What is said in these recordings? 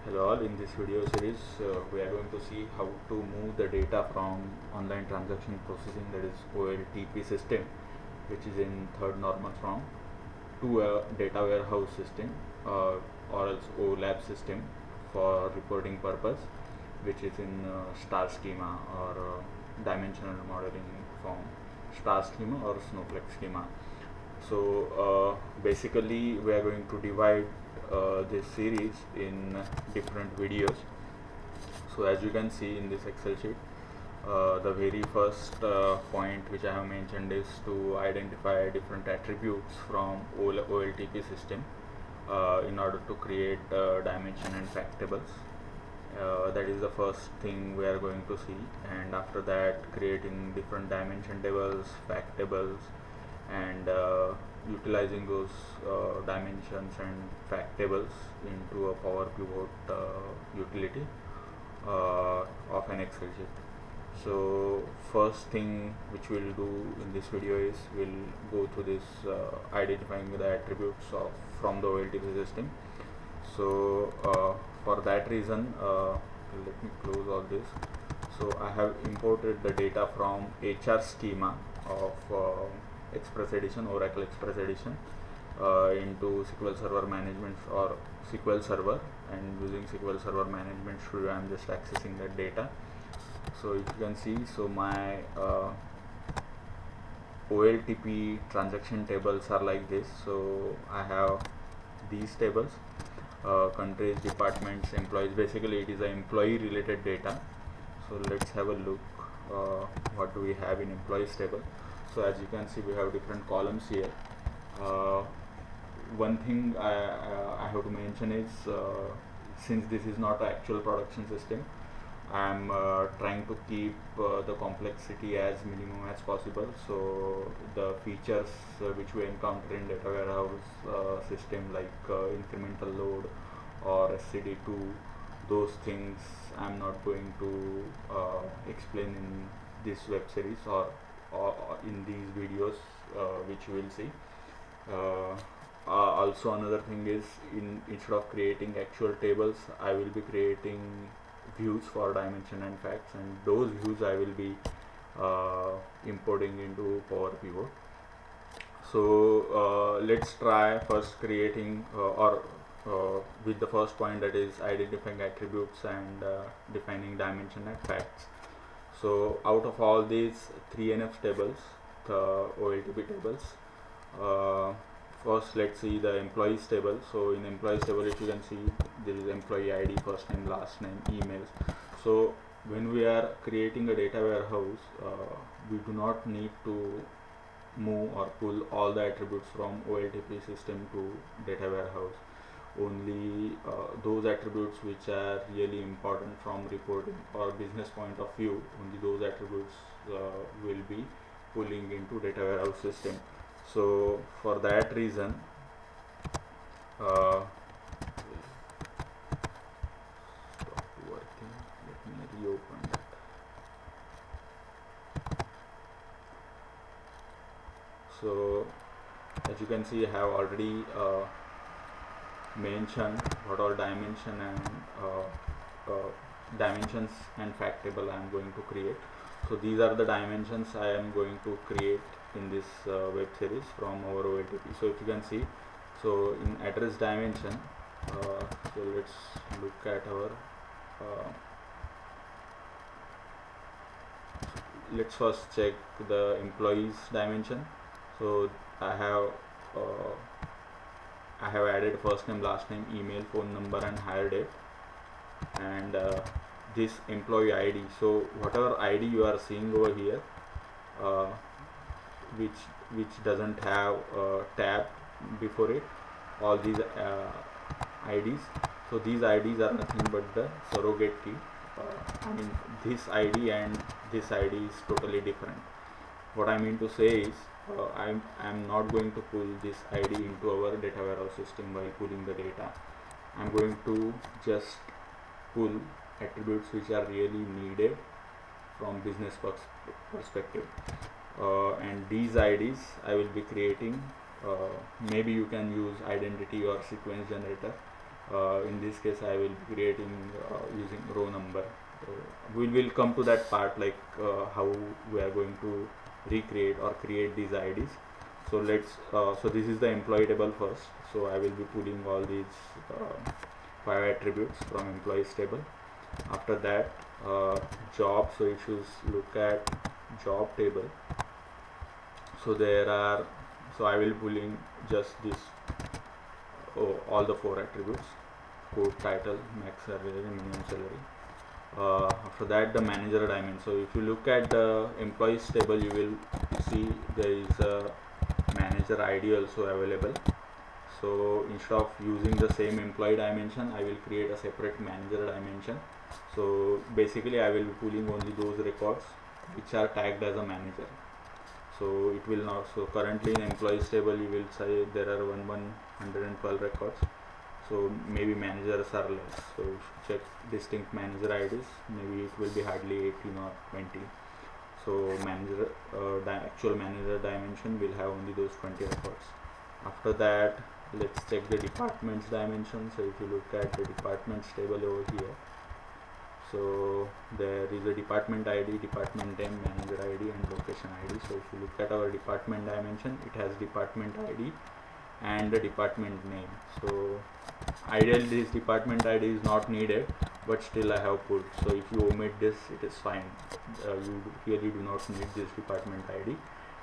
Hello all, in this video series we are going to see how to move the data from online transaction processing, that is OLTP system, which is in third normal form, to a data warehouse system or else OLAP system for reporting purpose, which is in star schema or dimensional modeling form, star schema or snowflake schema. So basically we are going to divide this series in different videos. So as you can see in this Excel sheet, the very first point which I have mentioned is to identify different attributes from OLTP system in order to create dimension and fact tables. That is the first thing we are going to see, and after that creating different dimension tables, fact tables, and utilizing those dimensions and fact tables into a Power Pivot utility of an Excel sheet. So first thing which we'll do in this video is we'll go through this identifying the attributes from the OLTP system. So for that reason, let me close all this. So I have imported the data from HR schema of Express Edition, Oracle Express Edition, into SQL Server Management or SQL Server, and using SQL Server Management Studio I am just accessing that data. So if you can see, so my OLTP transaction tables are like this. So I have these tables, countries, departments, employees. Basically it is a employee related data. So let's have a look what do we have in employees table. So as you can see, we have different columns here. One thing I have to mention is since this is not an actual production system, I am trying to keep the complexity as minimum as possible. So the features which we encounter in data warehouse system, like incremental load or SCD2, those things I am not going to explain in this web series or in these videos which we will see. Also another thing is, instead of creating actual tables, I will be creating views for dimension and facts, and those views I will be importing into Power Pivot. So let's try first creating with the first point, that is identifying attributes and defining dimension and facts. So out of all these 3NF tables, the OLTP tables, first let's see the employees table. So in employees table, if you can see, there is employee ID, first name, last name, emails. So when we are creating a data warehouse, we do not need to move or pull all the attributes from OLTP system to data warehouse. Only those attributes which are really important from reporting or business point of view, only those attributes will be pulling into data warehouse system. So for that reason, stop working, let me reopen that. So as you can see, I have already mentioned what all dimensions and fact table I am going to create. So these are the dimensions I am going to create in this web series from our OLTP. So if you can see, so in address dimension, so let's look at our let's first check the employees dimension. So I have added first name, last name, email, phone number, and hire date, and this employee ID. So whatever ID you are seeing over here, which doesn't have a tab before it, all these IDs. So these IDs are nothing but the surrogate key. I mean, this ID and this ID is totally different. What I mean to say is, I'm not going to pull this ID into our data warehouse system while pulling the data. I'm going to just pull attributes which are really needed from business perspective, and these IDs I will be creating. Maybe you can use identity or sequence generator In this case I will be creating using row number. We will come to that part, like how we are going to recreate or create these IDs. So so this is the employee table first. So I will be pulling all these 5 attributes from employees table. After that, job. So if you look at job table, so I will be pulling just this all the 4 attributes: code, title, max salary, minimum salary. After that, the manager dimension. So if you look at the employees table, you will see there is a manager ID also available. So instead of using the same employee dimension, I will create a separate manager dimension. So basically I will be pulling only those records which are tagged as a manager. So it will not. So currently in employees table you will say there are 112 records. So maybe managers are less. So if you check distinct manager IDs, maybe it will be hardly 18 or 20. So manager actual manager dimension will have only those 20 records. After that, let's check the departments dimension. So if you look at the departments table over here, so there is a department ID, department name, manager ID and location ID. So if you look at our department dimension, it has department ID and the department name. So ideally this department ID is not needed, but still I have put. So if you omit this, it is fine. You really do not need this department ID.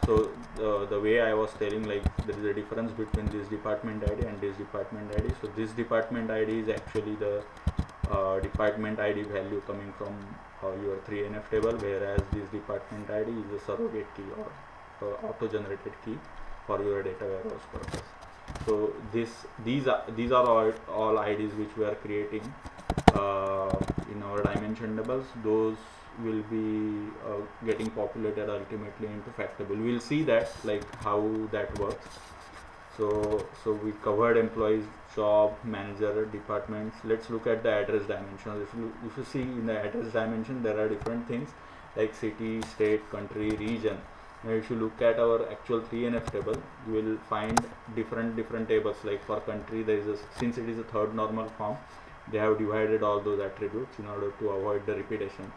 So the way I was telling, like there is a difference between this department ID and this department ID. So this department ID is actually the department ID value coming from your 3NF table, whereas this department ID is a surrogate key or auto-generated key for your data warehouse purpose. So these are all IDs which we are creating in our dimension tables. Those will be getting populated ultimately into fact table. We'll see that, like how that works. So we covered employees, job, manager, departments. Let's look at the address dimension. If you see in the address dimension, there are different things like city, state, country, region. Now if you look at our actual 3NF table, you will find different tables. Like for country, there is since it is a third normal form, they have divided all those attributes in order to avoid the repetition.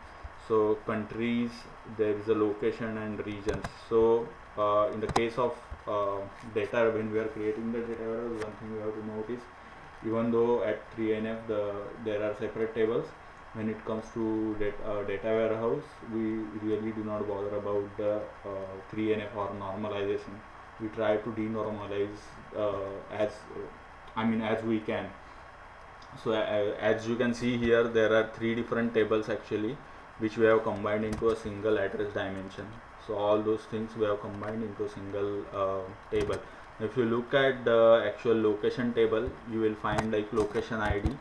So countries, there is a location and regions. So in the case of data, when we are creating the data warehouse, one thing we have to notice, even though at 3NF there are separate tables, when it comes to data warehouse, we really do not bother about the 3NF or normalization. We try to denormalize as we can. So as you can see here, there are 3 different tables actually, which we have combined into a single address dimension. So all those things we have combined into a single table. If you look at the actual location table, you will find like location ID,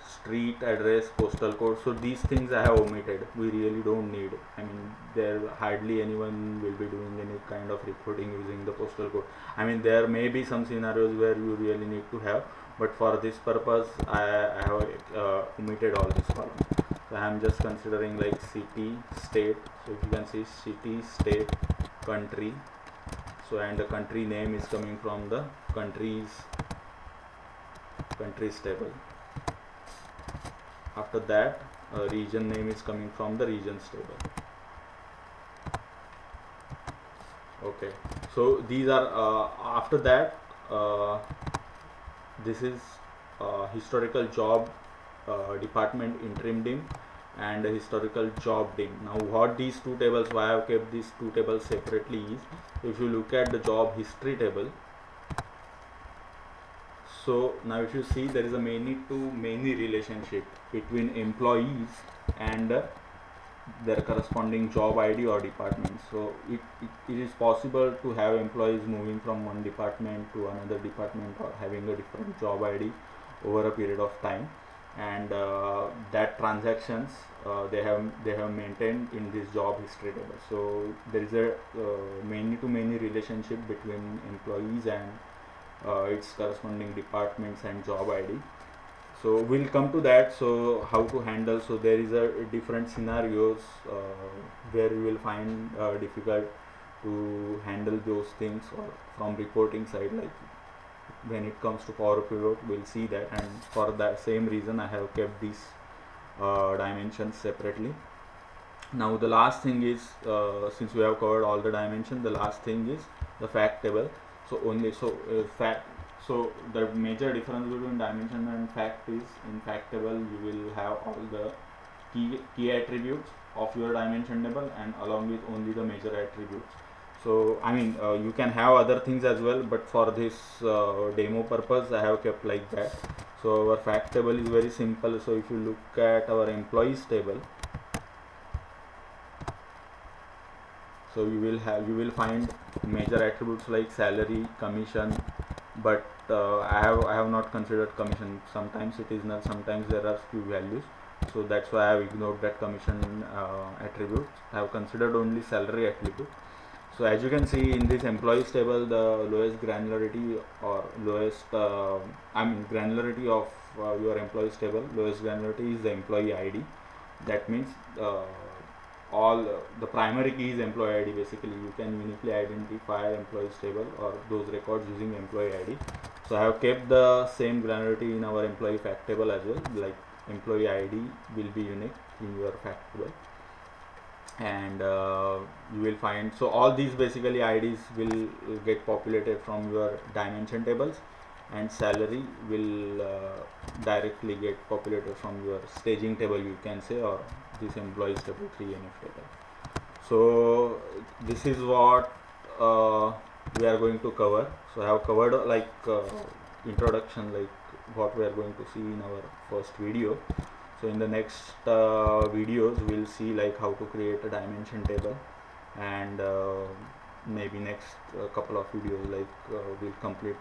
street address, postal code. So these things I have omitted. We really don't need. There hardly anyone will be doing any kind of reporting using the postal code. There may be some scenarios where you really need to have, but for this purpose I have omitted all these columns. So I am just considering like city, state. So if you can see city, state, country. So and the country name is coming from the countries table. After that, region name is coming from the regions table. Okay, so these are after that this is historical job department interim dim and historical job dim. Now what these 2 tables, why I have kept these 2 tables separately is, if you look at the job history table, so now if you see, there is a many to many relationship between employees and their corresponding job ID or department. So it is possible to have employees moving from one department to another department or having a different job ID over a period of time, and that transactions they have maintained in this job history table. So there is a many to many relationship between employees and its corresponding departments and job ID. So we'll come to that. So how to handle, so there is a different scenarios where you will find difficult to handle those things, or from reporting side, like when it comes to power pivot, we'll see that, and for that same reason I have kept these dimensions separately. Now the last thing is, since we have covered all the dimensions, the last thing is the fact table. So the major difference between dimension and fact is, in fact table you will have all the key attributes of your dimension table and along with only the major attributes. So I mean, you can have other things as well, but for this demo purpose I have kept like that. So our fact table is very simple. So if you look at our employees table, so you will find major attributes like salary, commission, but I have not considered commission. Sometimes it is null, sometimes there are few values, so that's why I have ignored that commission attribute. I have considered only salary attribute. So as you can see in this employees table, the lowest granularity or lowest granularity of your employees table, lowest granularity is the employee ID. That means all the primary key is employee ID. Basically you can uniquely identify employees table or those records using employee ID. So I have kept the same granularity in our employee fact table as well, like employee ID will be unique in your fact table, and you will find, so all these basically IDs will get populated from your dimension tables, and salary will directly get populated from your staging table, you can say, or this employees table 3NF table. So this is what we are going to cover. So I have covered introduction, like what we are going to see in our first video. So in the next videos we'll see like how to create a dimension table, and maybe next couple of videos we'll complete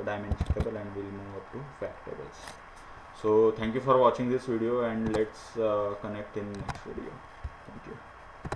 dimension table and we'll move up to fact tables. So thank you for watching this video, and let's connect in next video. Thank you.